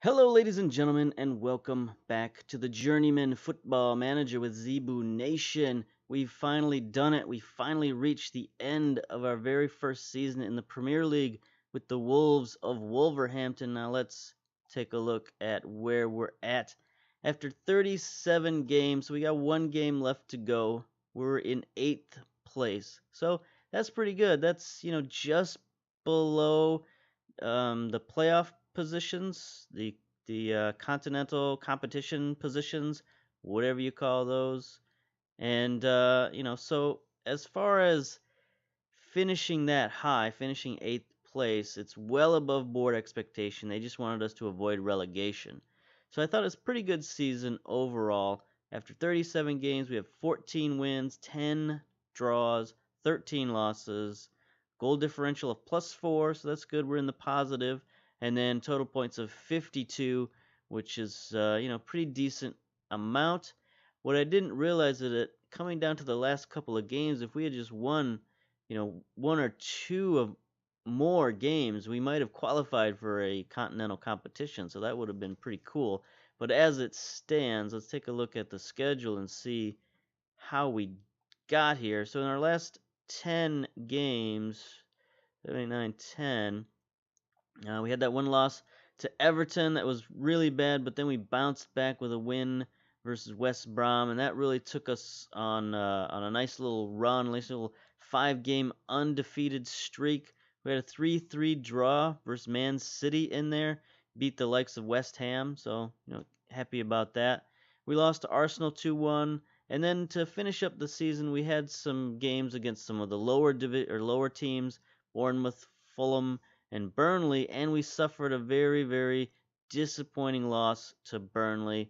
Hello, ladies and gentlemen, and welcome back to the Journeyman Football Manager with Zebu Nation. We've finally done it. We finally reached the end of our very first season in the Premier League with the Wolves of Wolverhampton. Now let's take a look at where we're at. After 37 games, we got one game left to go. We're in 8th place. So that's pretty good. That's, just below the playoff positions, the continental competition positions, whatever you call those. And so as far as finishing that high, finishing 8th place, it's well above board expectation. They just wanted us to avoid relegation. So I thought it's a pretty good season overall. After 37 games, we have 14 wins, 10 draws, 13 losses, goal differential of +4, so that's good. We're in the positive, and then total points of 52, which is pretty decent amount. What I didn't realize is that coming down to the last couple of games, if we had just won one or two of more games, we might have qualified for a continental competition. So that would have been pretty cool. But as it stands, let's take a look at the schedule and see how we got here. So in our last 10 games, 79, 10, we had that one loss to Everton that was really bad, but then we bounced back with a win versus West Brom, and that really took us on a nice little run, nice little 5-game undefeated streak. We had a 3-3 draw versus Man City in there, beat the likes of West Ham, so happy about that. We lost to Arsenal 2-1, and then to finish up the season, we had some games against some of the lower teams, Bournemouth, Fulham, and Burnley, and we suffered a very, very disappointing loss to Burnley,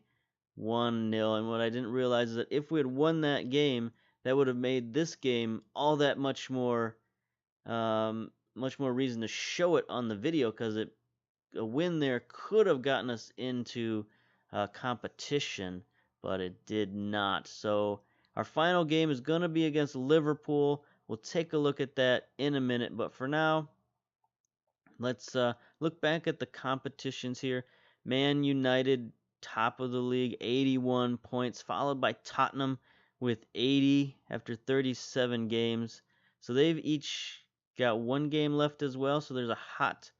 1-0. And what I didn't realize is that if we had won that game, that would have made this game all that much more reason to show it on the video, because a win there could have gotten us into competition, but it did not. So our final game is going to be against Liverpool. We'll take a look at that in a minute, but for now, let's look back at the competitions here. Man United, top of the league, 81 points, followed by Tottenham with 80 after 37 games. So they've each got one game left as well. So there's a hot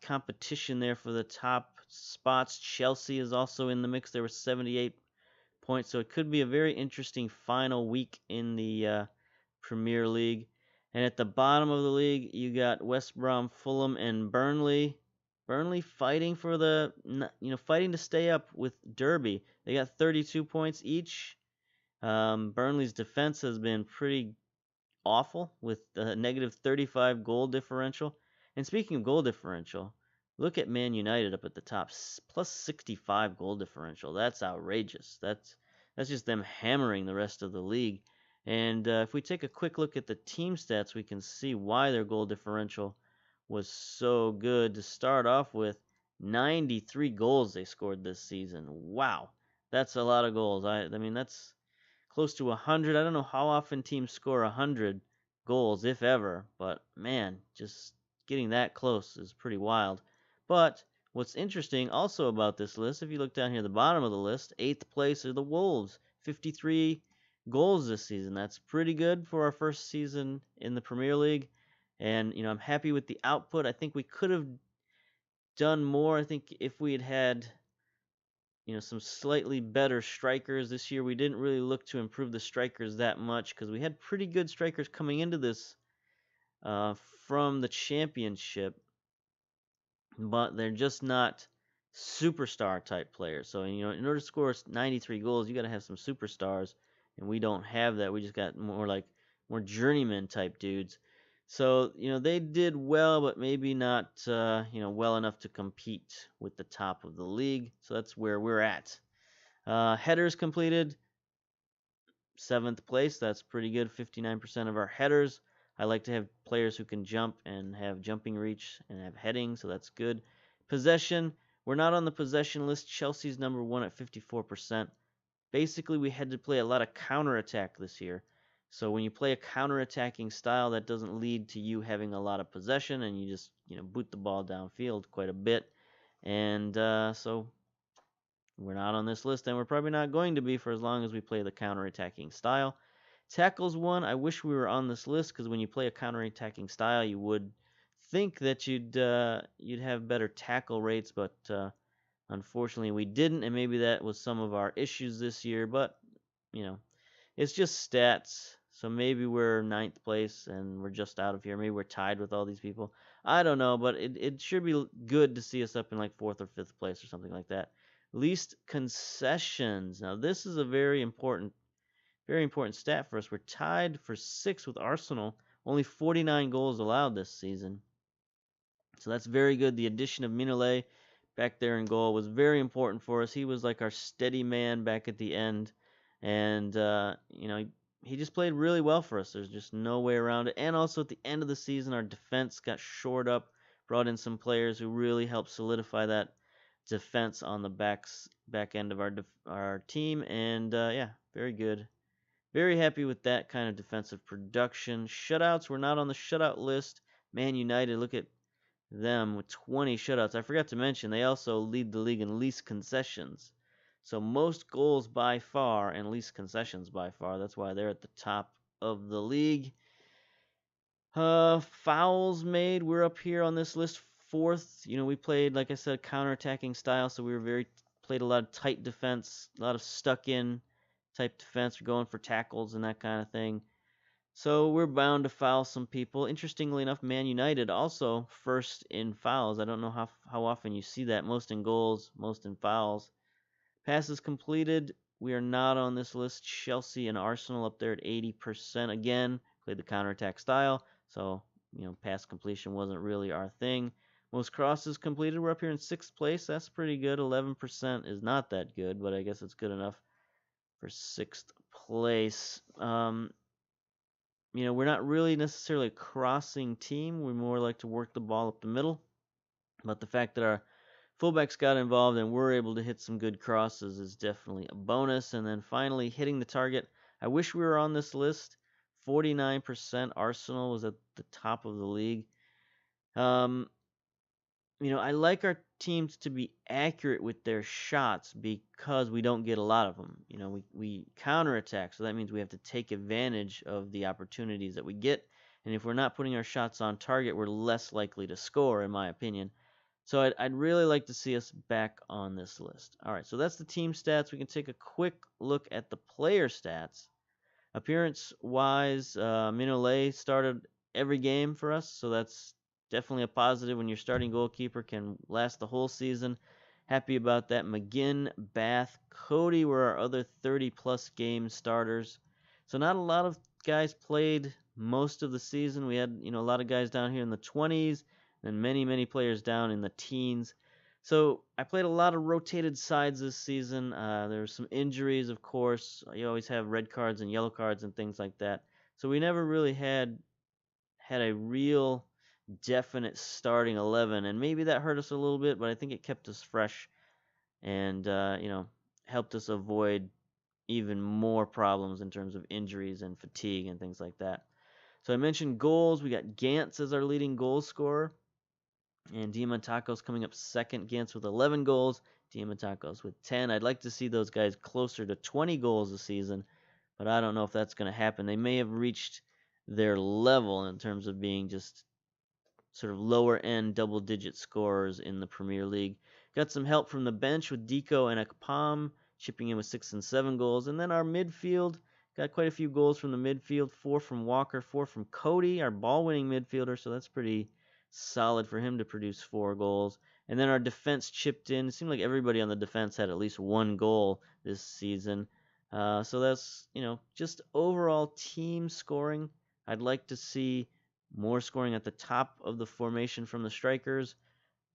competition there for the top spots. Chelsea is also in the mix. There were 78 points. So it could be a very interesting final week in the Premier League. And at the bottom of the league, you got West Brom, Fulham, and Burnley. Burnley fighting for fighting to stay up with Derby. They got 32 points each. Burnley's defense has been pretty awful with a negative 35 goal differential. And speaking of goal differential, look at Man United up at the top, plus 65 goal differential. That's outrageous. That's just them hammering the rest of the league. And if we take a quick look at the team stats, we can see why their goal differential was so good. To start off with, 93 goals they scored this season. Wow, that's a lot of goals. I mean, that's close to 100. I don't know how often teams score 100 goals, if ever, but man, just getting that close is pretty wild. But what's interesting also about this list, if you look down here at the bottom of the list, 8th place are the Wolves, 53 goals this season. That's pretty good for our first season in the Premier League. And, I'm happy with the output. I think we could have done more. I think if we had some slightly better strikers this year, we didn't really look to improve the strikers that much because we had pretty good strikers coming into this from the championship, but they're just not superstar type players. So, in order to score 93 goals, you got to have some superstars, and we don't have that. We just got more journeyman type dudes. So, they did well, but maybe not, well enough to compete with the top of the league. So that's where we're at. Headers completed, 7th place. That's pretty good. 59% of our headers. I like to have players who can jump and have jumping reach and have heading, so that's good. Possession, we're not on the possession list. Chelsea's number 1 at 54%. Basically, we had to play a lot of counterattack this year. So when you play a counterattacking style, that doesn't lead to you having a lot of possession, and you just boot the ball downfield quite a bit. And so we're not on this list, and we're probably not going to be for as long as we play the counter-attacking style. Tackles one, I wish we were on this list, because when you play a counter-attacking style, you would think that you'd have better tackle rates, but unfortunately we didn't, and maybe that was some of our issues this year. But you know, it's just stats. So maybe we're ninth place and we're just out of here. Maybe we're tied with all these people. I don't know, but it should be good to see us up in like fourth or fifth place or something like that. Least concessions. Now this is a very important stat for us. We're tied for sixth with Arsenal. Only 49 goals allowed this season. So that's very good. The addition of Mignolet back there in goal was very important for us. He was like our steady man back at the end. And, he just played really well for us. There's just no way around it. And also at the end of the season, our defense got shored up, brought in some players who really helped solidify that defense on the back end of our team. And, very good. Very happy with that kind of defensive production. Shutouts, we're not on the shutout list. Man United, look at them with 20 shutouts. I forgot to mention they also lead the league in least concessions. So most goals by far and least concessions by far. That's why they're at the top of the league. Fouls made, we're up here on this list fourth. We played, like I said, counter-attacking style, so we played a lot of tight defense, a lot of stuck-in type defense. We're going for tackles and that kind of thing. So we're bound to foul some people. Interestingly enough, Man United also first in fouls. I don't know how often you see that. Most in goals, most in fouls. Passes completed, we are not on this list. Chelsea and Arsenal up there at 80%. Again, played the counterattack style, so pass completion wasn't really our thing. Most crosses completed, we're up here in sixth place. That's pretty good. 11% is not that good, but I guess it's good enough for sixth place. We're not really necessarily a crossing team. We more like to work the ball up the middle. But the fact that our fullbacks got involved and we're able to hit some good crosses is definitely a bonus. And then finally, hitting the target. I wish we were on this list. 49%. Arsenal was at the top of the league. I like our teams to be accurate with their shots because we don't get a lot of them. We counterattack, so that means we have to take advantage of the opportunities that we get. And if we're not putting our shots on target, we're less likely to score, in my opinion. So I'd really like to see us back on this list. All right, so that's the team stats. We can take a quick look at the player stats. Appearance-wise, Mignolet started every game for us, so that's definitely a positive when your starting goalkeeper can last the whole season. Happy about that. McGinn, Bath, Cody were our other 30-plus game starters. So not a lot of guys played most of the season. We had, a lot of guys down here in the 20s, and many, many players down in the teens. So I played a lot of rotated sides this season. There were some injuries, of course. You always have red cards and yellow cards and things like that. So we never really had a real definite starting 11, and maybe that hurt us a little bit, but I think it kept us fresh and helped us avoid even more problems in terms of injuries and fatigue and things like that. So I mentioned goals. We got Gantz as our leading goal scorer, and Diamantacos coming up second. Gantz with 11 goals, Diamantacos with 10. I'd like to see those guys closer to 20 goals a season, but I don't know if that's going to happen. They may have reached their level in terms of being just sort of lower end double digit scorers in the Premier League. Got some help from the bench with Deco and Akpom chipping in with 6 and 7 goals. And then our midfield got quite a few goals from the midfield. 4 from Walker, 4 from Cody, our ball winning midfielder. So that's pretty solid for him to produce 4 goals. And then our defense chipped in. It seemed like everybody on the defense had at least 1 goal this season. So that's, just overall team scoring. I'd like to see more scoring at the top of the formation from the strikers,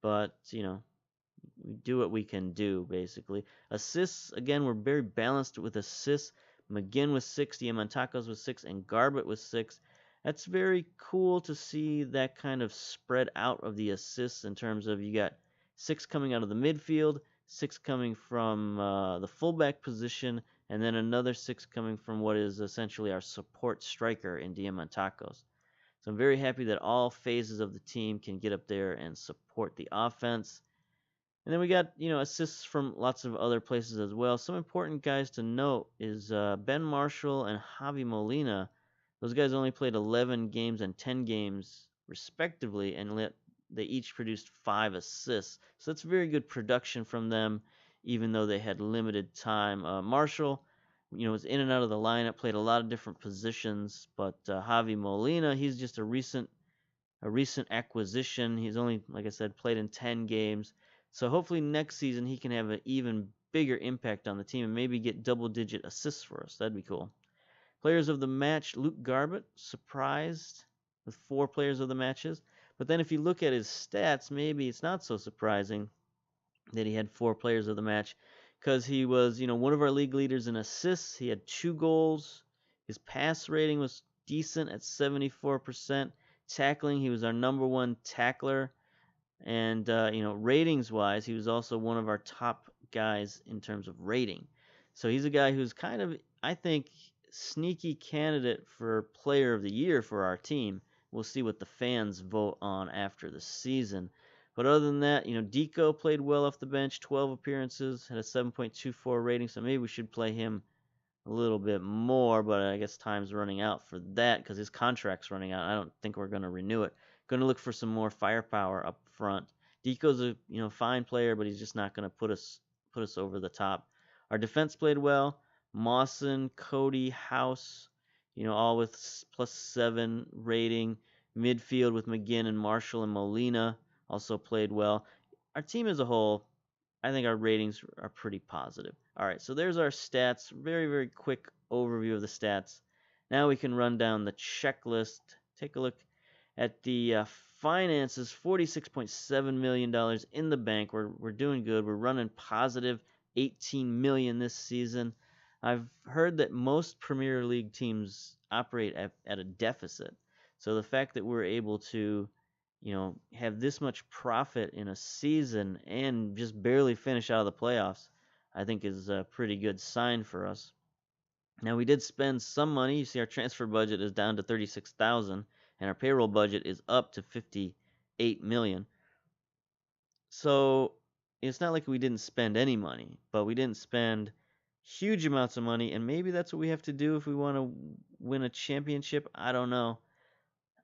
but, we do what we can do, basically. Assists, again, we're very balanced with assists. McGinn with 6, Diamantacos with 6, and Garbett with 6. That's very cool to see that kind of spread out of the assists in terms of you got 6 coming out of the midfield, 6 coming from the fullback position, and then another 6 coming from what is essentially our support striker in Diamantacos. So I'm very happy that all phases of the team can get up there and support the offense. And then we got, assists from lots of other places as well. Some important guys to note is Ben Marshall and Javi Molina. Those guys only played 11 games and 10 games respectively, and they each produced 5 assists. So that's very good production from them, even though they had limited time. Marshall, was in and out of the lineup, played a lot of different positions, but Javi Molina, he's just a recent acquisition. He's only, like I said, played in 10 games. So hopefully next season he can have an even bigger impact on the team and maybe get double-digit assists for us. That'd be cool. Players of the match, Luke Garbett, surprised with 4 players of the matches. But then if you look at his stats, maybe it's not so surprising that he had 4 players of the match, because he was, one of our league leaders in assists. He had 2 goals. His pass rating was decent at 74%. Tackling, he was our number 1 tackler. And, ratings wise, he was also one of our top guys in terms of rating. So he's a guy who's kind of, I think, sneaky candidate for player of the year for our team. We'll see what the fans vote on after the season. But other than that, Deco played well off the bench, 12 appearances, had a 7.24 rating, so maybe we should play him a little bit more, but I guess time's running out for that because his contract's running out. I don't think we're going to renew it. Going to look for some more firepower up front. Deco's a fine player, but he's just not going to put us over the top. Our defense played well. Mawson, Cody, House, all with +7 rating. Midfield with McGinn and Marshall and Molina also played well. Our team as a whole, I think our ratings are pretty positive. All right, so there's our stats. Very, very quick overview of the stats. Now we can run down the checklist. Take a look at the finances. $46.7 million in the bank. We're doing good. We're running positive 18 million this season. I've heard that most Premier League teams operate at a deficit. So the fact that we're able to have this much profit in a season and just barely finish out of the playoffs, I think is a pretty good sign for us. Now, we did spend some money. You see our transfer budget is down to 36,000 and our payroll budget is up to 58 million. So it's not like we didn't spend any money, but we didn't spend huge amounts of money, and maybe that's what we have to do if we want to win a championship. I don't know.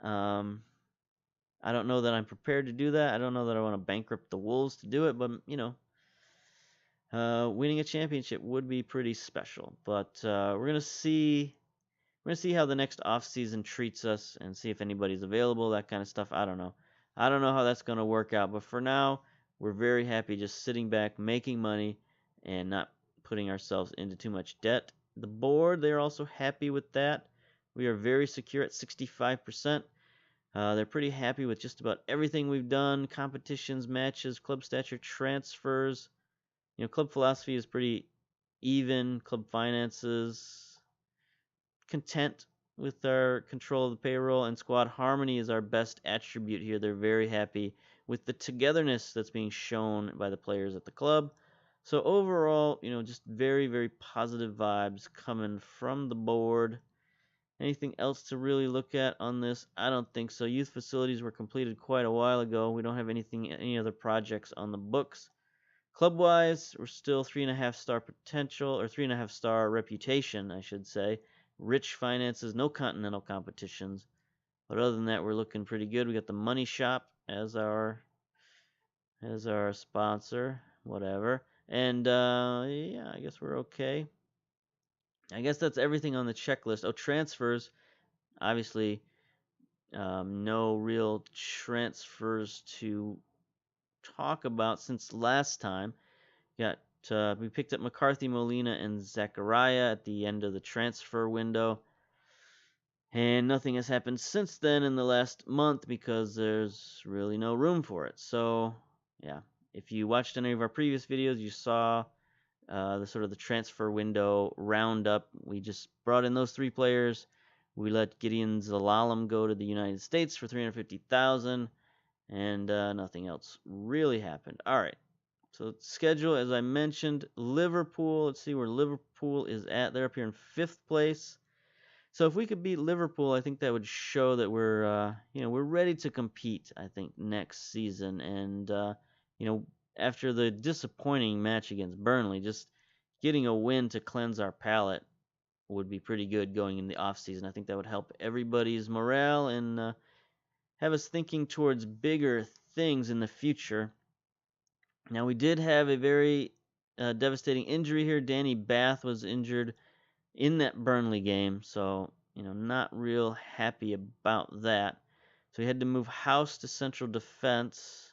I don't know that I'm prepared to do that. I don't know that I want to bankrupt the Wolves to do it, but winning a championship would be pretty special. But we're gonna see how the next off season treats us and see if anybody's available, that kind of stuff. I don't know how that's gonna work out. But for now, we're very happy just sitting back, making money, and not putting ourselves into too much debt. The board, they're also happy with that. We are very secure at 65%. They're pretty happy with just about everything we've done: competitions, matches, club stature, transfers. Club philosophy is pretty even. Club finances, content with our control of the payroll, and squad harmony is our best attribute here. They're very happy with the togetherness that's being shown by the players at the club. So overall, just very, very positive vibes coming from the board. Anything else to really look at on this? I don't think so. Youth facilities were completed quite a while ago. We don't have any other projects on the books. Club-wise, we're still 3.5 star potential, or 3.5 star reputation, I should say. Rich finances, no continental competitions. But other than that, we're looking pretty good. We got the Money Shop as our sponsor, whatever. And yeah, I guess we're okay. I guess that's everything on the checklist. Oh, transfers. Obviously, no real transfers to talk about since last time. We picked up McCarthy, Molina, and Zachariah at the end of the transfer window. And nothing has happened since then in the last month because there's really no room for it. So, yeah. If you watched any of our previous videos, you saw the transfer window roundup. We just brought in those 3 players. We let Gideon Zalalem go to the United States for $350,000, and nothing else really happened. All right. So schedule, as I mentioned, Liverpool. Let's see where Liverpool is at. They're up here in 5th place. So if we could beat Liverpool, I think that would show that we're ready to compete, I think, next season. And after the disappointing match against Burnley, just getting a win to cleanse our palate would be pretty good going in the off season. I think that would help everybody's morale and have us thinking towards bigger things in the future. Now, we did have a very devastating injury here. Danny Bath was injured in that Burnley game, so not real happy about that. So we had to move House to central defense,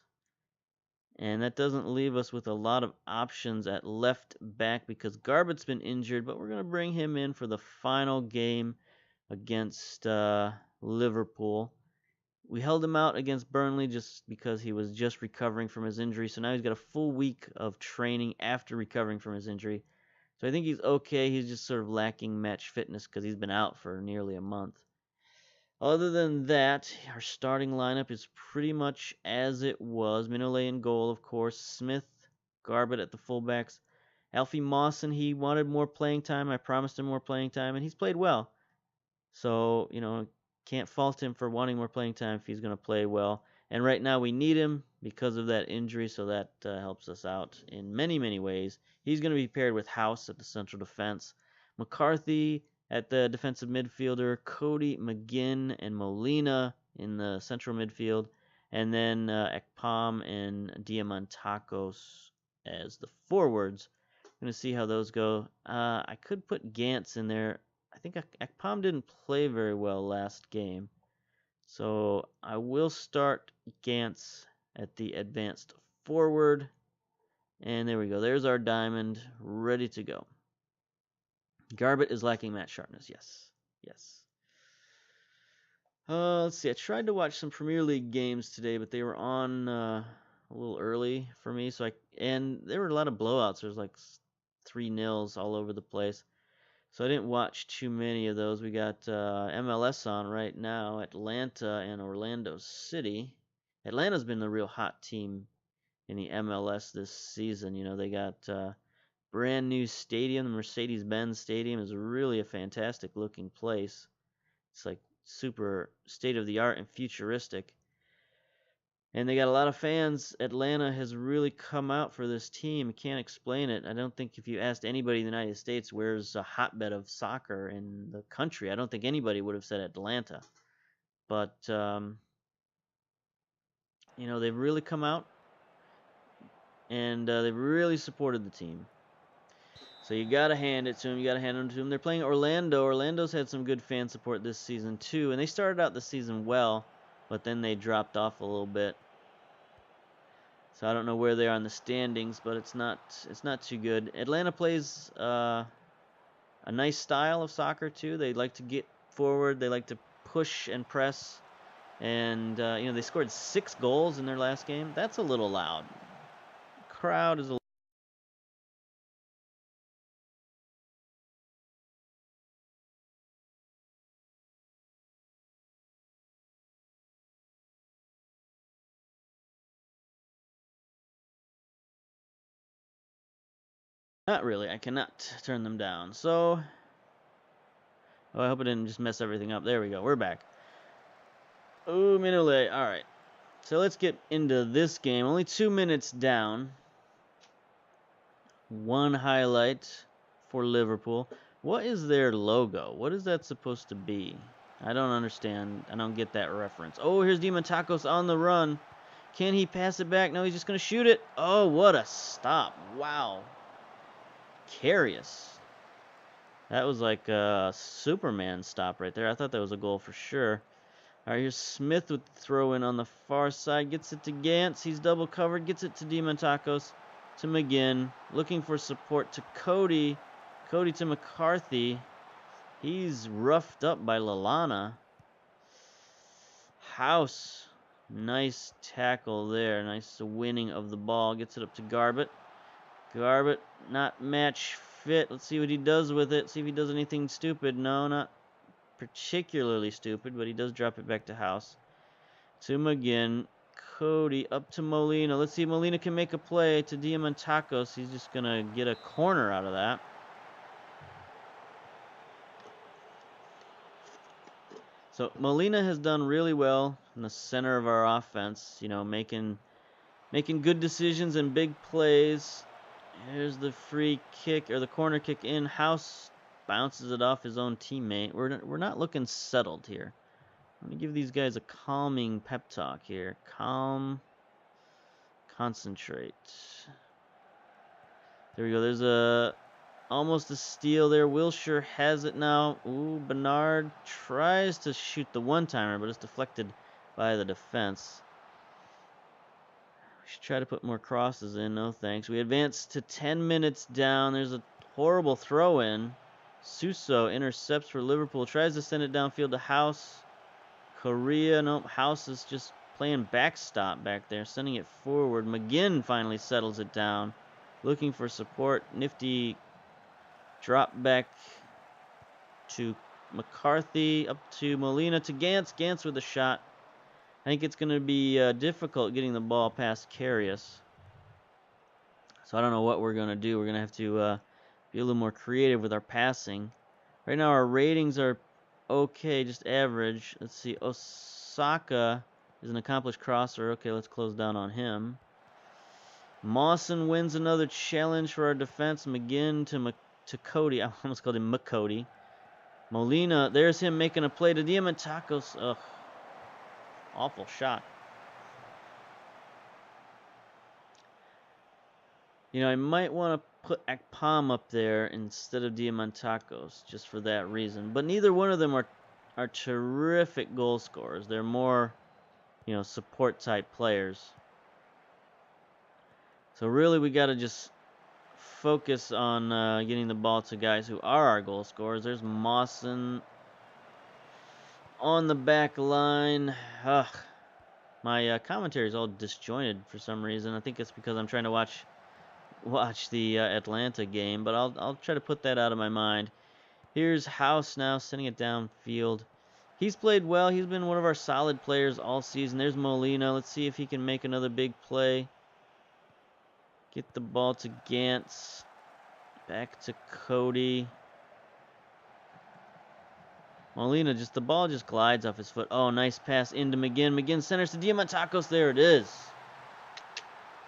and that doesn't leave us with a lot of options at left back because Garbutt's been injured, but we're going to bring him in for the final game against Liverpool. We held him out against Burnley just because he was just recovering from his injury, so now he's got a full week of training after recovering from his injury. So I think he's okay. He's just sort of lacking match fitness because he's been out for nearly a month. Other than that, our starting lineup is pretty much as it was. Mignolet in goal, of course. Smith, Garbutt at the fullbacks. Alfie Mawson, he wanted more playing time. I promised him more playing time, and he's played well. So, can't fault him for wanting more playing time if he's going to play well. And right now we need him because of that injury, so that helps us out in many, many ways. He's going to be paired with House at the central defense. McCarthy at the defensive midfielder, Cody, McGinn, and Molina in the central midfield, and then Ekpom and Diamantakos as the forwards. I'm going to see how those go. I could put Gantz in there. I think Ekpom didn't play very well last game, so I will start Gantz at the advanced forward. And there we go. There's our diamond ready to go. Garbutt is lacking match sharpness. Yes. Let's see. I tried to watch some Premier League games today, but they were on a little early for me. And there were a lot of blowouts. There was like 3-0 all over the place. So I didn't watch too many of those. We got MLS on right now. Atlanta and Orlando City. Atlanta's been the real hot team in the MLS this season. They got brand new stadium. The Mercedes-Benz Stadium is really a fantastic looking place. It's like super state-of-the-art and futuristic. And they got a lot of fans. Atlanta has really come out for this team. Can't explain it. I don't think if you asked anybody in the United States where's a hotbed of soccer in the country, I don't think anybody would have said Atlanta. But, they've really come out. And they've really supported the team. So you got to hand it to them. They're playing Orlando. Orlando's had some good fan support this season too. And they started out the season well, but then they dropped off a little bit. So I don't know where they are in the standings, but it's not too good. Atlanta plays a nice style of soccer too. They like to get forward. They like to push and press. And they scored 6 goals in their last game. That's a little loud. Crowd is a Not really. I cannot turn them down. So, I hope it didn't just mess everything up. There we go. We're back. Oh, Mignolet. All right. So let's get into this game. Only 2 minutes down. One highlight for Liverpool. What is their logo? What is that supposed to be? I don't understand. I don't get that reference. Oh, here's Diamantakos on the run. Can he pass it back? No, he's just going to shoot it. Oh, what a stop. Wow. Carious. That was like a Superman stop right there. I thought that was a goal for sure. All right, here's Smith with the throw in on the far side. Gets it to Gantz. He's double covered. Gets it to Diamantakos. To McGinn. Looking for support to Cody. Cody to McCarthy. He's roughed up by Lallana. House. Nice tackle there. Nice winning of the ball. Gets it up to Garbutt. Garbutt, not match fit. Let's see what he does with it. See if he does anything stupid. No, not particularly stupid, but he does drop it back to House. To McGinn. Cody up to Molina. Let's see if Molina can make a play to Diamantakos. He's just going to get a corner out of that. So Molina has done really well in the center of our offense, making making good decisions and big plays. Here's the free kick, or the corner kick in. House bounces it off his own teammate. We're not looking settled here. Let me give these guys a calming pep talk here. Calm. Concentrate. There we go. There's almost a steal there. Wilshire has it now. Ooh, Bernard tries to shoot the one-timer, but it's deflected by the defense. We should try to put more crosses in. No thanks. We advance to 10 minutes down. There's a horrible throw-in. Suso intercepts for Liverpool. Tries to send it downfield to House. Korea. Nope. House is just playing backstop back there, sending it forward. McGinn finally settles it down. Looking for support. Nifty drop back to McCarthy. Up to Molina to Gantz. Gantz with a shot. I think it's going to be difficult getting the ball past Karius. So I don't know what we're going to do. We're going to have to be a little more creative with our passing. Right now our ratings are okay, just average. Let's see. Osaka is an accomplished crosser. Okay, let's close down on him. Mawson wins another challenge for our defense. McGinn to Cody. I almost called him McCody. Molina, there's him making a play to Diamantakos. Ugh. Awful shot. You know, I might want to put Akpom up there instead of Diamantakos, just for that reason. But neither one of them are terrific goal scorers. They're more, you know, support type players. So really we got to just focus on getting the ball to guys who are our goal scorers. There's Mawson on the back line. Ugh. My commentary is all disjointed for some reason. I think it's because I'm trying to watch the Atlanta game, but I'll try to put that out of my mind. Here's House now sending it downfield. He's played well. He's been one of our solid players all season. There's Molina. Let's see if he can make another big play. Get the ball to Gantz. Back to Cody. Molina, the ball just glides off his foot. Oh, nice pass into McGinn. McGinn centers to Diamantakos. There it is.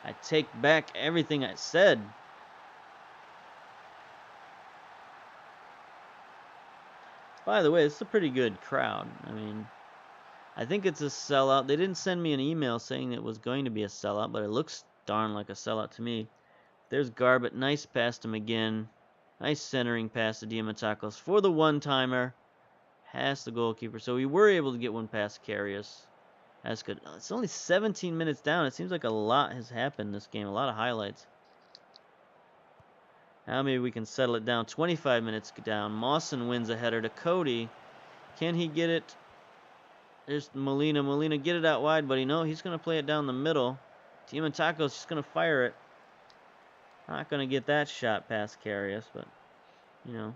I take back everything I said. By the way, this is a pretty good crowd. I mean, I think it's a sellout. They didn't send me an email saying it was going to be a sellout, but it looks darn like a sellout to me. There's Garbett. Nice pass to McGinn. Nice centering pass to Diamantakos for the one-timer. Past the goalkeeper. So we were able to get one past Karius. That's good. It's only 17 minutes down. It seems like a lot has happened in this game. A lot of highlights. Now maybe we can settle it down. 25 minutes down. Mawson wins a header to Cody. Can he get it? There's Molina. Molina, get it out wide, buddy. No, he's going to play it down the middle. Diamantakos just going to fire it. Not going to get that shot past Karius, but, you know.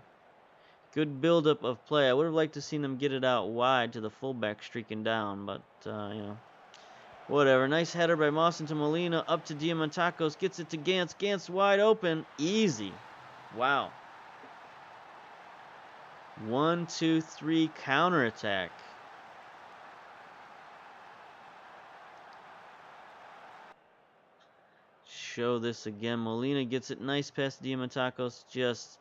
Good buildup of play. I would have liked to seen them get it out wide to the fullback streaking down, but, you know, whatever. Nice header by Mawson to Molina. Up to Diamantakos. Gets it to Gantz. Gantz wide open. Easy. Wow. 1, 2, 3 counterattack. Show this again. Molina gets it. Nice pass to Diamantakos. Just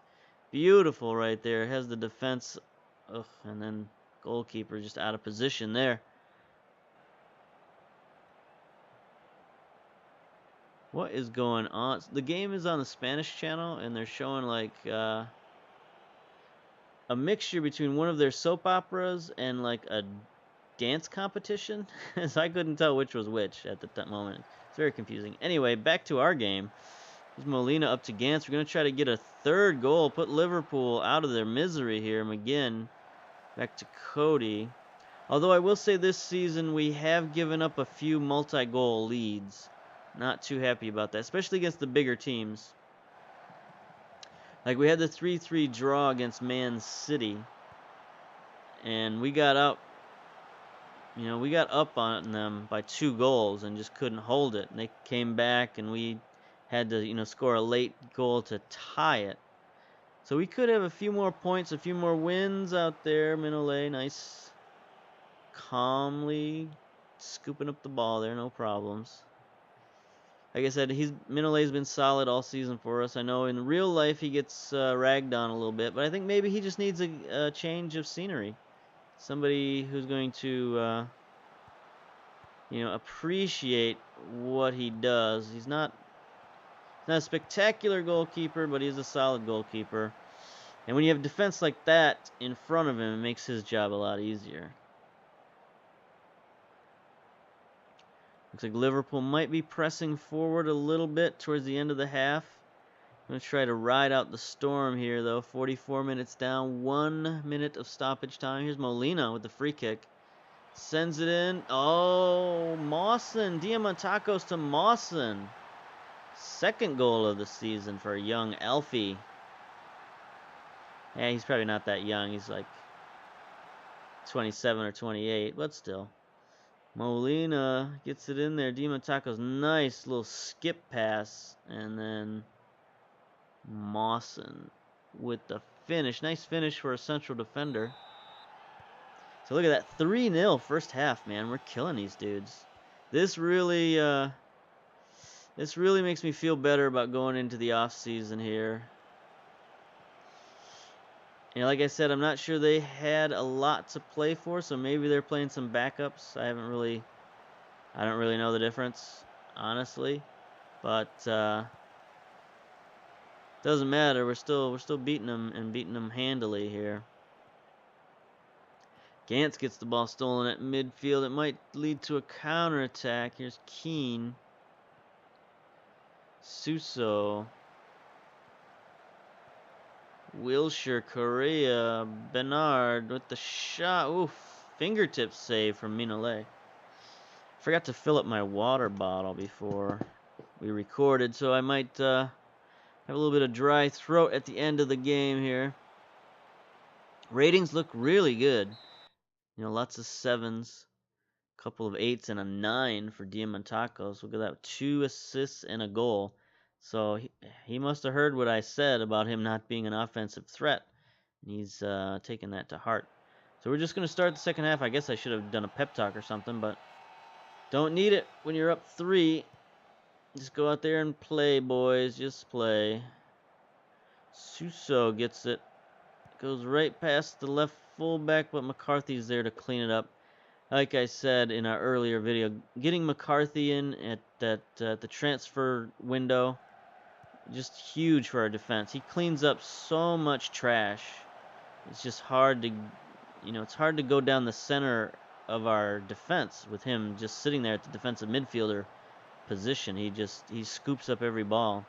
beautiful right there. Has the defense. Ugh, and then goalkeeper just out of position there. What is going on? The game is on the Spanish channel, and they're showing like a mixture between one of their soap operas and like a dance competition. So I couldn't tell which was which at the moment. It's very confusing. Anyway, back to our game. There's Molina up to Gantz. We're going to try to get a third goal. Put Liverpool out of their misery here. McGinn back to Cody. Although I will say this season we have given up a few multi-goal leads. Not too happy about that, especially against the bigger teams. Like we had the 3-3 draw against Man City. And we got up. You know, we got up on them by 2 goals and just couldn't hold it. And they came back and we had to, you know, score a late goal to tie it. So we could have a few more points, a few more wins out there. Minolet, nice. Calmly scooping up the ball there, no problems. Like I said, Minolet's been solid all season for us. I know in real life he gets ragged on a little bit, but I think maybe he just needs a change of scenery. Somebody who's going to, you know, appreciate what he does. He's not a spectacular goalkeeper, but he's a solid goalkeeper. And when you have defense like that in front of him, it makes his job a lot easier. Looks like Liverpool might be pressing forward a little bit towards the end of the half. I'm going to try to ride out the storm here, though. 44 minutes down, 1 minute of stoppage time. Here's Molina with the free kick. Sends it in. Oh, Mawson. Diamantakos to Mawson. Second goal of the season for a young Elfie. Yeah, he's probably not that young. He's like 27 or 28, but still. Molina gets it in there. Diamantakos, nice little skip pass. And then Mawson with the finish. Nice finish for a central defender. So look at that. 3-0 first half, man. We're killing these dudes. This really makes me feel better about going into the off season here. You know, like I said, I'm not sure they had a lot to play for, so maybe they're playing some backups. I don't really know the difference, honestly. But doesn't matter. We're still beating them and beating them handily here. Gantz gets the ball stolen at midfield. It might lead to a counterattack. Here's Keane. Suso. Wilshire, Correa, Bernard with the shot. Oof, fingertip save from Minolet. Forgot to fill up my water bottle before we recorded, so I might have a little bit of dry throat at the end of the game here. Ratings look really good. You know, lots of 7s, a couple of 8s, and a 9 for Diamantakos. Look at that, 2 assists and a goal. So he must have heard what I said about him not being an offensive threat. And he's taking that to heart. So we're just going to start the second half. I guess I should have done a pep talk or something, but don't need it when you're up 3. Just go out there and play, boys. Just play. Suso gets it. Goes right past the left fullback, but McCarthy's there to clean it up. Like I said in our earlier video, getting McCarthy in at the transfer window, just huge for our defense. He cleans up so much trash. It's just hard to, you know, it's hard to go down the center of our defense with him just sitting there at the defensive midfielder position. He scoops up every ball.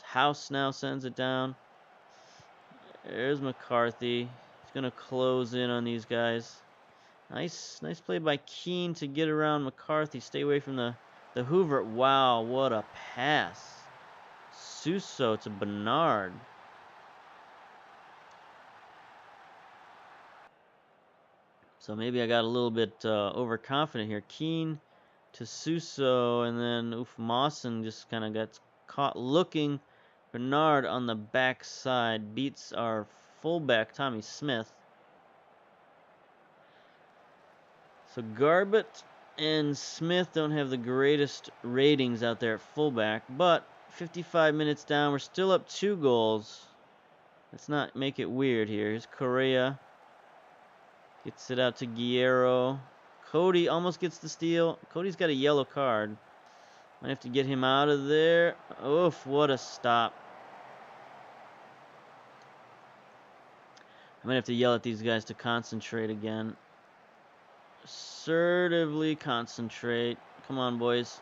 House now sends it down. There's McCarthy. He's gonna close in on these guys. Nice play by Keane to get around McCarthy. Stay away from the Hoover. Wow, what a pass. Suso to Bernard. So maybe I got a little bit overconfident here. Keane to Suso, and then Mawson just kind of got caught looking. Bernard on the backside beats our fullback, Tommy Smith. So Garbett and Smith don't have the greatest ratings out there at fullback, but 55 minutes down, we're still up 2 goals. Let's not make it weird here. Here's Correa. Gets it out to Guerrero. Cody almost gets the steal. Cody's got a yellow card. Might have to get him out of there. Oof, what a stop. I might have to yell at these guys to concentrate again. Assertively concentrate. Come on, boys.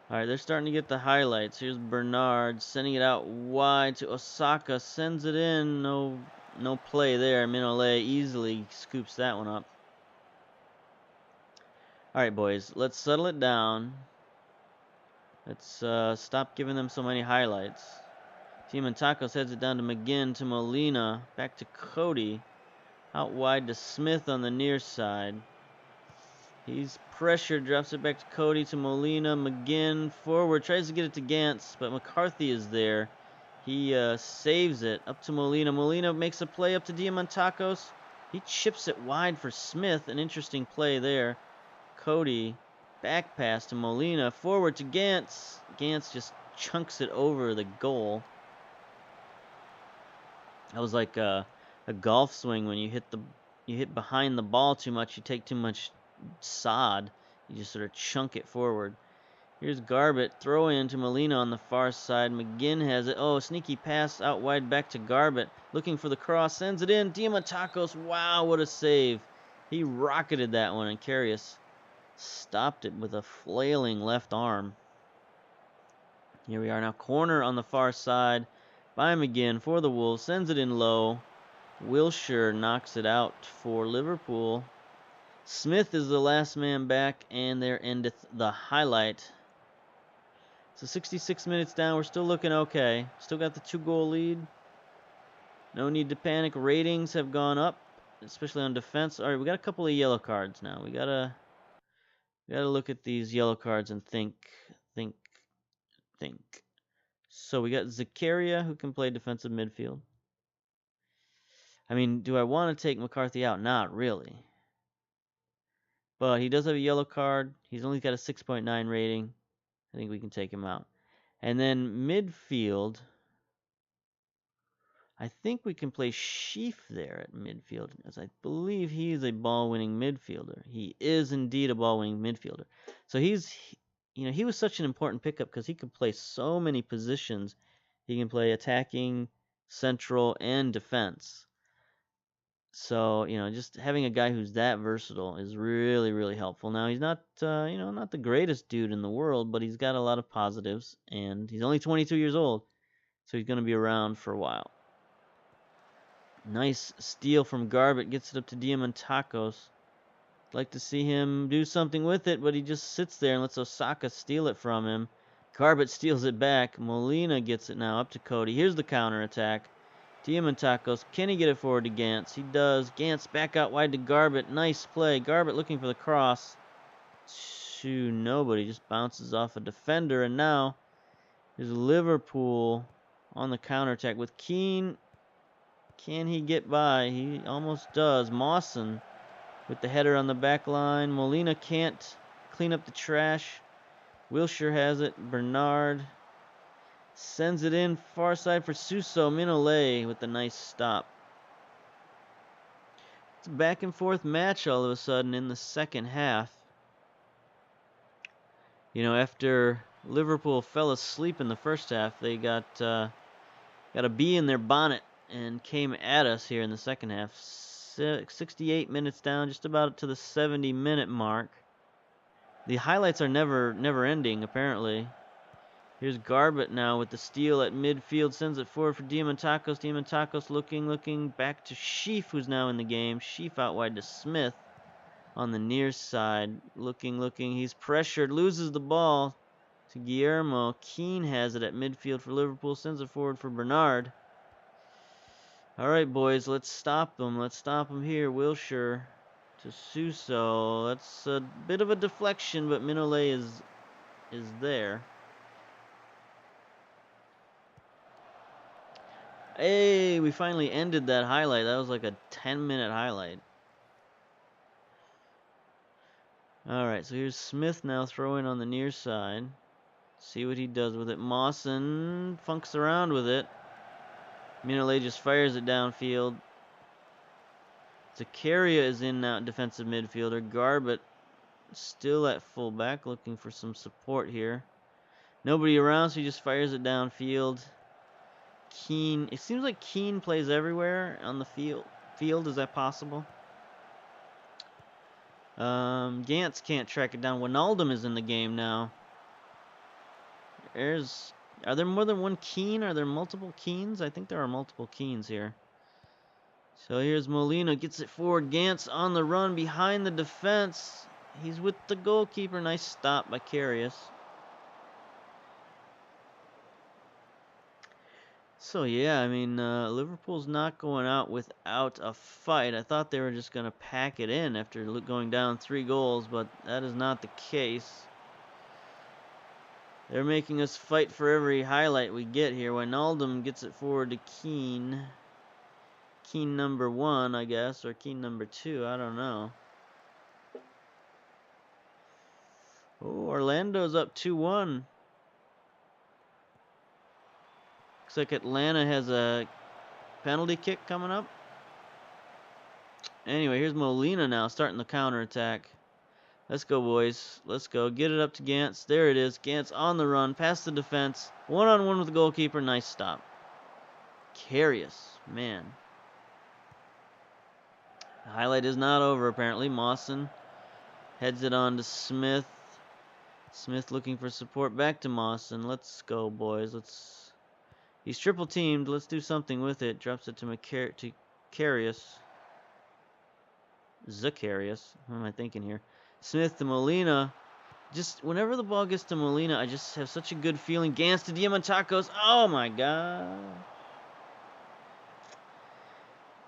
Alright, they're starting to get the highlights. Here's Bernard sending it out wide to Osaka. Sends it in. No play there. Minolet easily scoops that one up. Alright, boys. Let's settle it down. Let's stop giving them so many highlights. Diamantakos heads it down to McGinn to Molina. Back to Cody. Out wide to Smith on the near side. He's pressured, drops it back to Cody, to Molina, McGinn, forward, tries to get it to Gantz, but McCarthy is there. He saves it, up to Molina. Molina makes a play up to Diamantakos. He chips it wide for Smith, an interesting play there. Cody. Back pass to Molina. Forward to Gantz. Gantz just chunks it over the goal. That was like a golf swing when you hit behind the ball too much. You take too much sod. You just sort of chunk it forward. Here's Garbett. Throw in to Molina on the far side. McGinn has it. Oh, sneaky pass out wide back to Garbett. Looking for the cross. Sends it in. Diamantakos. Wow, what a save. He rocketed that one, and Karius stopped it with a flailing left arm. Here we are now. Corner on the far side by McGinn for the Wolves. Sends it in low. Wilshere knocks it out for Liverpool. Smith is the last man back, and there endeth the highlight. So 66 minutes down, we're still looking okay. Still got the 2-goal lead. No need to panic. Ratings have gone up, especially on defense. All right, we got a couple of yellow cards now. We gotta look at these yellow cards and think. So we got Zakaria, who can play defensive midfield. I mean, do I want to take McCarthy out? Not really. But he does have a yellow card. He's only got a 6.9 rating. I think we can take him out. And then midfield, I think we can play Sheaf there at midfield, as I believe he is a ball-winning midfielder. He is indeed a ball-winning midfielder. So he was such an important pickup because he could play so many positions. He can play attacking, central, and defense. So, just having a guy who's that versatile is really, really helpful. Now, he's not, not the greatest dude in the world, but he's got a lot of positives, and he's only 22 years old, so he's going to be around for a while. Nice steal from Garbett, gets it up to Diamantakos. Like to see him do something with it, but he just sits there and lets Osaka steal it from him. Garbett steals it back. Molina gets it now up to Cody. Here's the counterattack. Diamantakos, can he get it forward to Gantz? He does. Gantz back out wide to Garbett. Nice play. Garbett looking for the cross. To nobody. Just bounces off a defender. And now is Liverpool on the counterattack with Keane. Can he get by? He almost does. Mawson with the header on the back line. Molina can't clean up the trash. Wilshere has it. Bernard sends it in far side for Suso. Minolet with a nice stop. It's a back and forth match all of a sudden in the second half. After Liverpool fell asleep in the first half, they got a bee in their bonnet and came at us here in the second half. 68 minutes down, just about to the 70-minute mark. The highlights are never ending, apparently. Here's Garbett now with the steal at midfield. Sends it forward for Diamantakos. Diamantakos looking back to Sheaf, who's now in the game. Sheaf out wide to Smith on the near side. Looking. He's pressured. Loses the ball to Guillermo. Keane has it at midfield for Liverpool. Sends it forward for Bernard. All right, boys. Let's stop them. Let's stop them here. Wilshere to Suso. That's a bit of a deflection, but Minolet is there. Hey, we finally ended that highlight. That was like a 10-minute highlight. Alright, so here's Smith now throwing on the near side. See what he does with it. Mawson funks around with it. Minolet just fires it downfield. Zakaria is in now, defensive midfielder. Garbett still at fullback, looking for some support here. Nobody around, so he just fires it downfield. Keane, it seems like Keane plays everywhere on the field. Is that possible? Gantz can't track it down. Wijnaldum is in the game now. Are there more than one Keane? Are there multiple Keanes? I think there are multiple Keanes here. So here's Molina, gets it forward. Gantz on the run behind the defense. He's with the goalkeeper. Nice stop by Karius. So yeah, I mean, Liverpool's not going out without a fight. I thought they were just going to pack it in after going down 3 goals, but that is not the case. They're making us fight for every highlight we get here. Wijnaldum gets it forward to Keane. Keane number 1, I guess, or Keane number 2, I don't know. Oh, Orlando's up 2-1. Looks like Atlanta has a penalty kick coming up. Anyway, here's Molina now starting the counterattack. Let's go, boys. Let's go. Get it up to Gantz. There it is. Gantz on the run, past the defense. One-on-one with the goalkeeper. Nice stop. Carious, man. The highlight is not over, apparently. Mawson heads it on to Smith. Smith looking for support. Back to Mawson. Let's go, boys. He's triple teamed. Let's do something with it. Drops it to Carious. Zacharias. What am I thinking here? Smith to Molina. Just whenever the ball gets to Molina, I just have such a good feeling. Gantz to Diamantakos. Oh my god.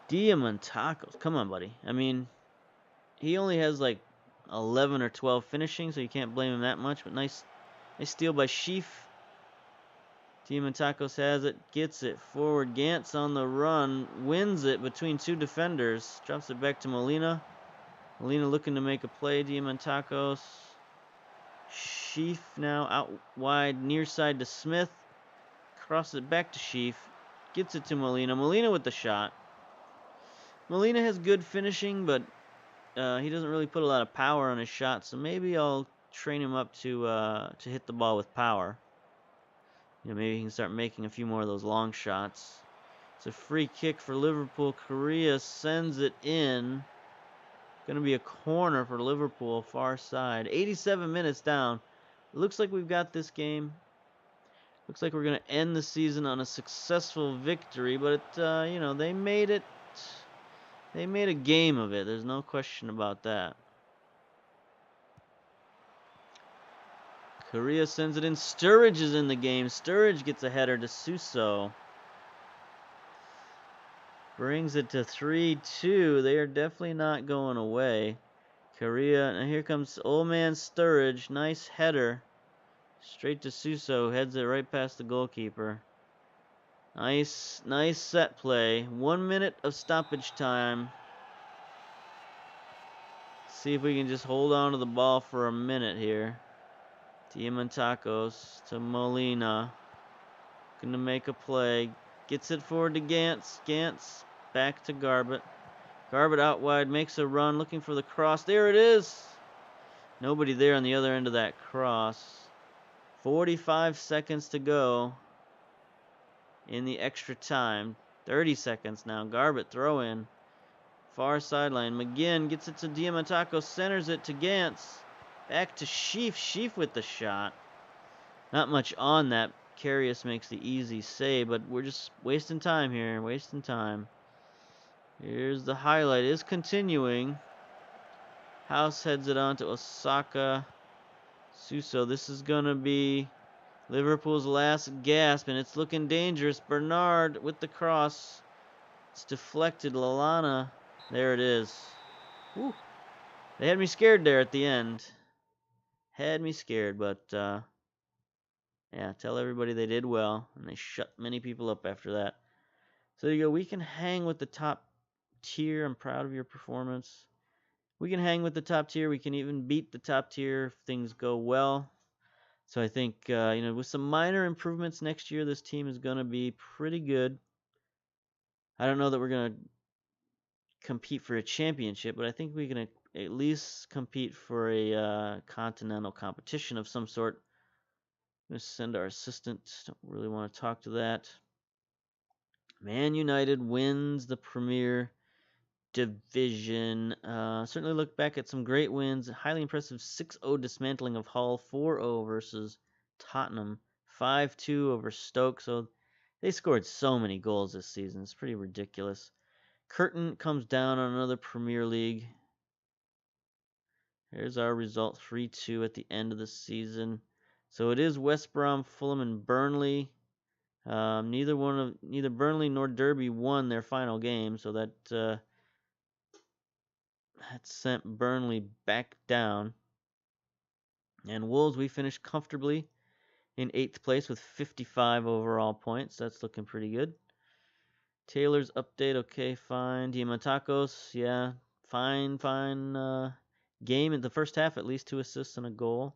Diamantakos. Come on, buddy. I mean, he only has like 11 or 12 finishing, so you can't blame him that much. But nice steal by Sheaf. Diamantakos has it. Gets it forward. Gantz on the run. Wins it between two defenders. Drops it back to Molina. Molina looking to make a play. Diamantakos. Sheaf now out wide, near side to Smith. Crosses it back to Sheaf. Gets it to Molina. Molina with the shot. Molina has good finishing, but he doesn't really put a lot of power on his shot, so maybe I'll train him up to hit the ball with power. Maybe he can start making a few more of those long shots. It's a free kick for Liverpool. Correa sends it in. Going to be a corner for Liverpool, far side. 87 minutes down. It looks like we've got this game. Looks like we're going to end the season on a successful victory, but they made it. They made a game of it. There's no question about that. Correa sends it in. Sturridge is in the game. Sturridge gets a header to Suso. Brings it to 3-2. They are definitely not going away. Correa, and here comes old man Sturridge. Nice header. Straight to Suso. Heads it right past the goalkeeper. Nice set play. 1 minute of stoppage time. See if we can just hold on to the ball for a minute here. Diamantakos to Molina. Gonna make a play. Gets it forward to Gantz. Gantz back to Garbett. Garbett out wide. Makes a run. Looking for the cross. There it is. Nobody there on the other end of that cross. 45 seconds to go in the extra time. 30 seconds now. Garbett throw in. Far sideline. McGinn gets it to Diamantakos. Centers it to Gantz. Back to Sheaf. Sheaf with the shot. Not much on that. Carious makes the easy save, but we're just wasting time here. Wasting time. Here's the highlight. Is continuing. House heads it on to Osaka. Suso. This is going to be Liverpool's last gasp, and it's looking dangerous. Bernard with the cross. It's deflected. Lallana. There it is. Woo. They had me scared there at the end. Had me scared, but yeah, tell everybody they did well, and they shut many people up after that. So there you go. We can hang with the top tier. I'm proud of your performance. We can hang with the top tier. We can even beat the top tier if things go well. So I think, with some minor improvements next year, this team is going to be pretty good. I don't know that we're going to compete for a championship, but I think we can at least compete for a continental competition of some sort. I'm going to send our assistant. Don't really want to talk to that. Man United wins the Premier Division. Certainly look back at some great wins. Highly impressive 6-0 dismantling of Hull. 4-0 versus Tottenham. 5-2 over Stoke. So they scored so many goals this season. It's pretty ridiculous. Curtin comes down on another Premier League. Here's our result, 3-2 at the end of the season. So it is West Brom, Fulham, and Burnley. Neither Burnley nor Derby won their final game, so that sent Burnley back down. And Wolves, we finished comfortably in 8th place with 55 overall points. That's looking pretty good. Taylor's update, okay, fine. Diamantakos, yeah, fine. Game in the first half, at least 2 assists and a goal.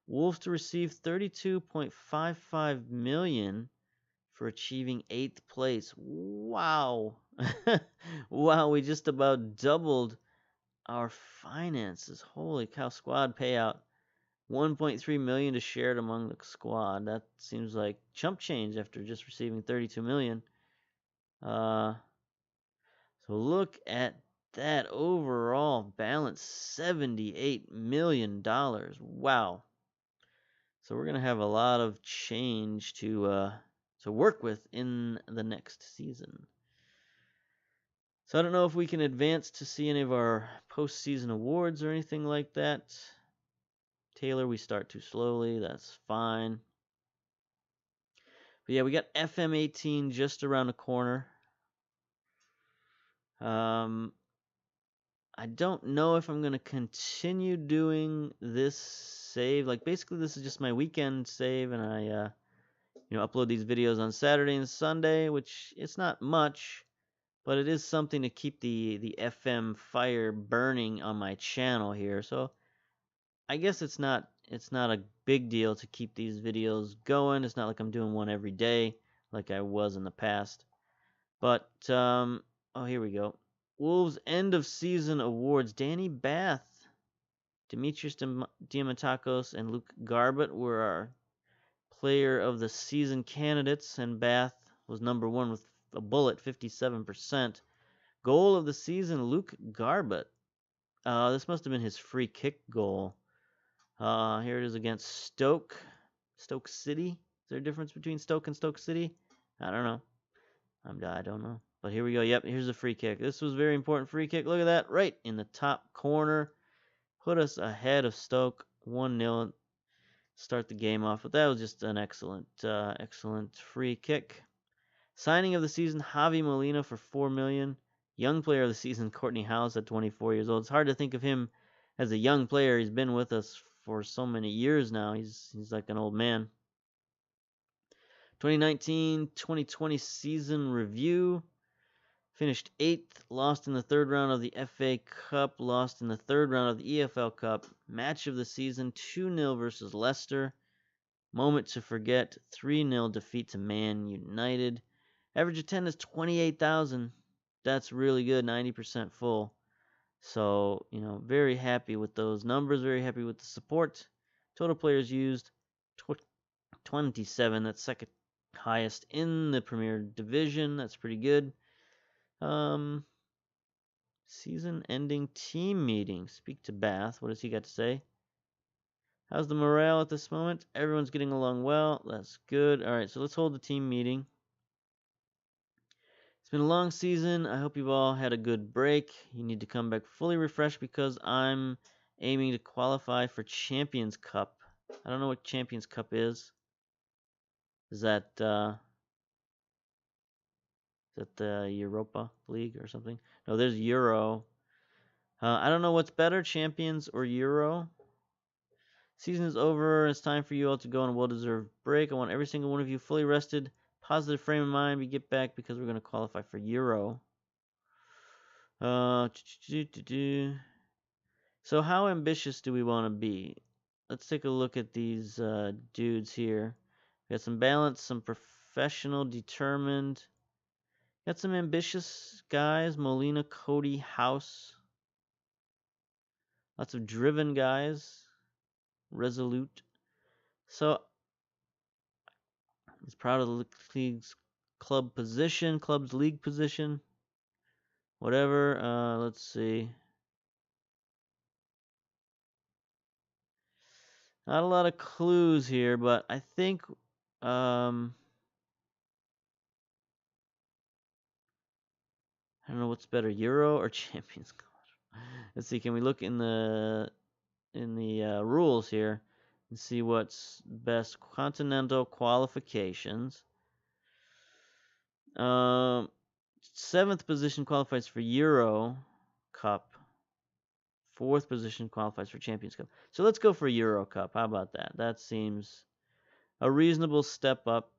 Wolves to receive 32.55 million for achieving 8th place. Wow. Wow, we just about doubled our finances. Holy cow, squad payout. 1.3 million to share it among the squad. That seems like chump change after just receiving 32 million. So look at that overall balance, $78 million. Wow. So we're gonna have a lot of change to work with in the next season. So I don't know if we can advance to see any of our postseason awards or anything like that. Taylor, we start too slowly. That's fine. But yeah, we got FM18 just around the corner. I don't know if I'm gonna continue doing this save. Like basically, this is just my weekend save, and I upload these videos on Saturday and Sunday, which it's not much, but it is something to keep the FM fire burning on my channel here. So I guess it's not a big deal to keep these videos going. It's not like I'm doing one every day like I was in the past. But oh, here we go. Wolves end of season awards. Danny Bath, Demetrius Diamantakos, and Luke Garbett were our player of the season candidates, and Bath was number one with a bullet, 57%. Goal of the season, Luke Garbett. This must have been his free kick goal. Here it is against Stoke City. Is there a difference between Stoke and Stoke City? I don't know. I don't know. But here we go. Yep, here's a free kick. This was a very important free kick. Look at that. Right in the top corner. Put us ahead of Stoke. 1-0. Start the game off. But that was just an excellent free kick. Signing of the season, Javi Molina for $4 million. Young player of the season, Courtney House at 24 years old. It's hard to think of him as a young player. He's been with us for so many years now. He's like an old man. 2019-2020 season review. Finished 8th, lost in the third round of the FA Cup, lost in the third round of the EFL Cup. Match of the season, 2-0 versus Leicester. Moment to forget, 3-0 defeat to Man United. Average attendance, 28,000. That's really good, 90% full. So, very happy with those numbers, very happy with the support. Total players used, 27. That's second highest in the Premier Division. That's pretty good. Season-ending team meeting. Speak to Bath. What does he got to say? How's the morale at this moment? Everyone's getting along well. That's good. All right, so let's hold the team meeting. It's been a long season. I hope you've all had a good break. You need to come back fully refreshed because I'm aiming to qualify for Champions Cup. I don't know what Champions Cup is. Is that the Europa League or something? No, there's Euro. I don't know what's better, Champions or Euro. Season is over. It's time for you all to go on a well-deserved break. I want every single one of you fully rested, positive frame of mind. We get back because we're going to qualify for Euro. So how ambitious do we want to be? Let's take a look at these dudes here. We got some balance, some professional, determined. Got some ambitious guys. Molina, Cody, House. Lots of driven guys. Resolute. So he's proud of the league's club's league position. Whatever. Let's see. Not a lot of clues here, but I think I don't know what's better, Euro or Champions Cup. Let's see. Can we look in the rules here and see what's best? Continental qualifications. 7th position qualifies for Euro Cup. 4th position qualifies for Champions Cup. So let's go for Euro Cup. How about that? That seems a reasonable step up.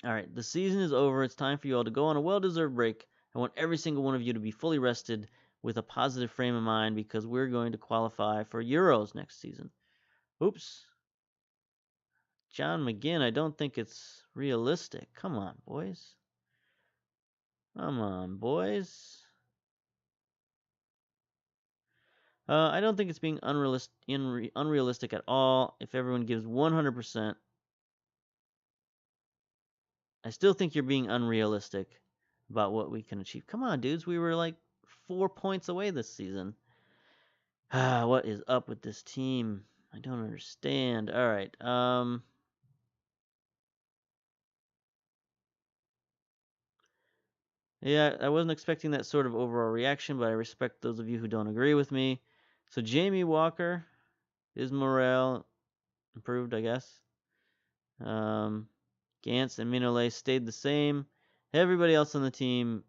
All right, the season is over. It's time for you all to go on a well-deserved break. I want every single one of you to be fully rested with a positive frame of mind because we're going to qualify for Euros next season. Oops. John McGinn, I don't think it's realistic. Come on, boys. Come on, boys. I don't think it's being unrealistic at all. If everyone gives 100%, I still think you're being unrealistic about what we can achieve. Come on, dudes. We were like 4 points away this season. What is up with this team? I don't understand. All right. Yeah, I wasn't expecting that sort of overall reaction, but I respect those of you who don't agree with me. So Jamie Walker, his morale improved, I guess. Gantz and Mignolet stayed the same. Everybody else on the team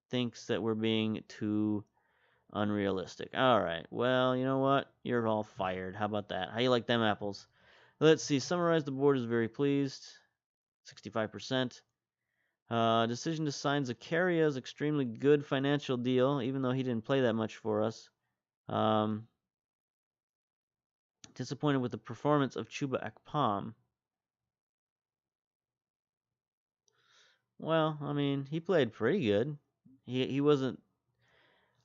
thinks that we're being too unrealistic. All right. Well, you know what? You're all fired. How about that? How you like them apples? Let's see. Summarize the board is very pleased. 65%. Decision to sign Zacharia's extremely good financial deal, even though he didn't play that much for us. Disappointed with the performance of Chuba Akpom. Well, I mean, he played pretty good. He wasn't.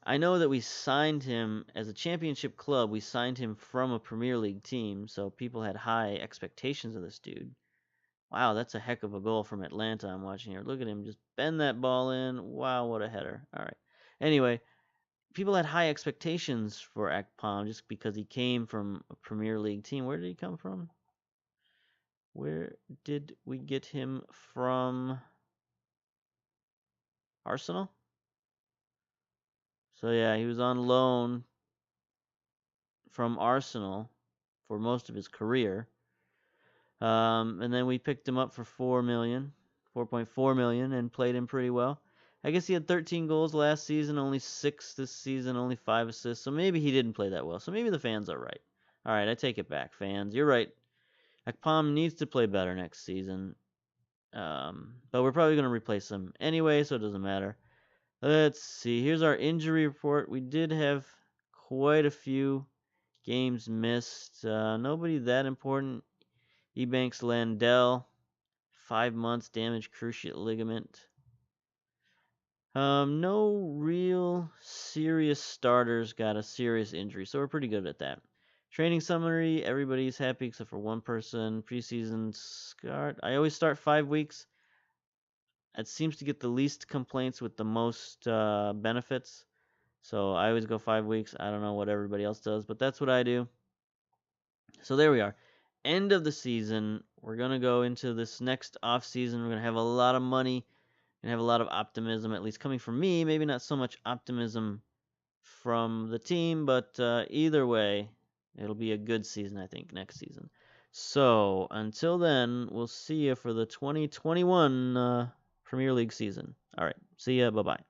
I know that we signed him as a championship club. We signed him from a Premier League team, so people had high expectations of this dude. Wow, that's a heck of a goal from Atlanta I'm watching here. Look at him just bend that ball in. Wow, what a header. All right. Anyway, people had high expectations for Akpom just because he came from a Premier League team. Where did he come from? Where did we get him from? Arsenal? So yeah, he was on loan from Arsenal for most of his career. And then we picked him up for 4.4 million, and played him pretty well. I guess he had 13 goals last season, only 6 this season, only 5 assists. So maybe he didn't play that well. So maybe the fans are right. All right, I take it back, fans. You're right. Akpom needs to play better next season. But we're probably going to replace him anyway, so it doesn't matter. Let's see. Here's our injury report. We did have quite a few games missed. Nobody that important. Ebanks Landell, 5 months, damaged cruciate ligament. No real serious starters got a serious injury, so we're pretty good at that. Training summary, everybody's happy except for one person. Preseason start. I always start 5 weeks. It seems to get the least complaints with the most benefits. So I always go 5 weeks. I don't know what everybody else does, but that's what I do. So there we are. End of the season. We're going to go into this next off season. We're going to have a lot of money and have a lot of optimism, at least coming from me. Maybe not so much optimism from the team, but either way, it'll be a good season, I think, next season. So until then, we'll see you for the 2021 Premier League season. All right. See ya. Bye-bye.